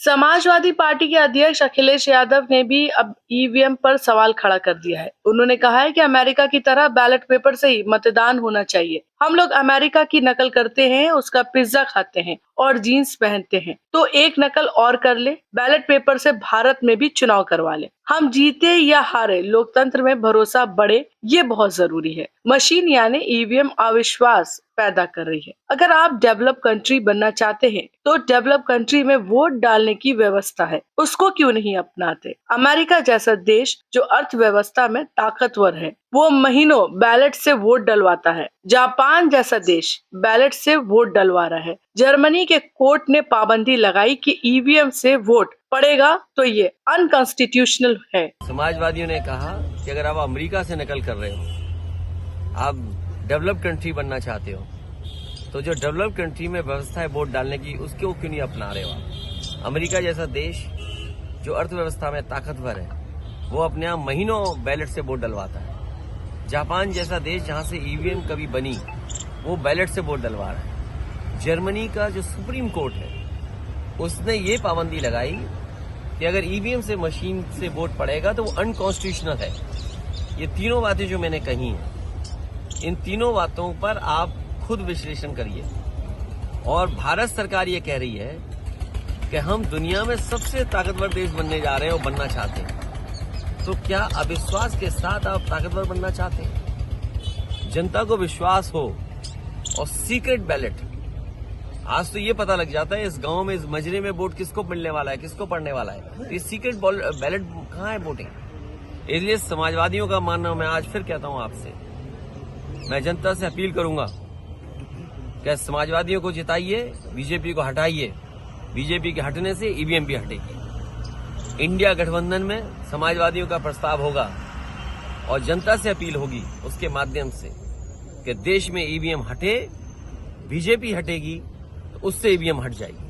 Samajwadi party के अध्यक्ष अखिलेश यादव ने भी अब ईवीएम पर सवाल खड़ा कर दिया है। उन्होंने कहा है कि अमेरिका की तरह बैलेट पेपर से ही मतदान होना चाहिए। हम लोग अमेरिका की नकल करते हैं, उसका पिज्जा खाते हैं और जीन्स पहनते हैं, तो एक नकल और कर ले, बैलेट पेपर से भारत में भी चुनाव करवा ले। हम जीते या हारे, लोकतंत्र में भरोसा बढ़े, ये बहुत जरूरी है। मशीन यानी ईवीएम अविश्वास पैदा कर रही है। अगर आप डेवलप कंट्री बनना चाहते हैं तो डेवलप कंट्री में वोट डालने की व्यवस्था है, उसको क्यों नहीं अपनाते? अमेरिका जैसा देश जो अर्थव्यवस्था में ताकतवर है, वो महीनों बैलेट से वोट डलवाता है। जापान जैसा देश बैलेट से वोट डलवा रहा है। जर्मनी के कोर्ट ने पाबंदी लगाई कि ईवीएम से वोट पड़ेगा तो ये अनकॉन्स्टिट्यूशनल है। समाजवादियों ने कहा कि अगर आप अमेरिका से नकल कर रहे हो, आप डेवलप कंट्री बनना चाहते हो, तो जो डेवलप कंट्री में व्यवस्था है वोट डालने की, उसको क्यों नहीं अपना रहे हो आप? अमेरिका जैसा देश जो अर्थव्यवस्था में ताकतवर है, वो अपने यहाँ महीनों बैलेट से वोट डलवाता है। जापान जैसा देश जहां से ईवीएम कभी बनी, वो बैलेट से वोट डलवा रहा है। जर्मनी का जो सुप्रीम कोर्ट है, उसने ये पाबंदी लगाई कि अगर ईवीएम से मशीन से वोट पड़ेगा तो वो अनकॉन्स्टिट्यूशनल है। ये तीनों बातें जो मैंने कही हैं, इन तीनों बातों पर आप खुद विश्लेषण करिए। और भारत सरकार ये कह रही है कि हम दुनिया में सबसे ताकतवर देश बनने जा रहे हैं और बनना चाहते हैं। तो क्या अविश्वास के साथ आप ताकतवर बनना चाहते हैं? जनता को विश्वास हो और सीक्रेट बैलेट, आज तो ये पता लग जाता है इस गांव में, इस मजरे में वोट किसको मिलने वाला है, किसको पड़ने वाला है। तो ये सीक्रेट बैलेट कहाँ है वोटिंग? इसलिए समाजवादियों का मानना, मैं आज फिर कहता हूं आपसे, मैं जनता से अपील करूंगा कि समाजवादियों को जिताइए, बीजेपी को हटाइए। बीजेपी के हटने से ईवीएम भी हटेगी। इंडिया गठबंधन में समाजवादियों का प्रस्ताव होगा और जनता से अपील होगी उसके माध्यम से कि देश में ईवीएम हटे, बीजेपी हटेगी तो उससे ईवीएम हट जाएगी।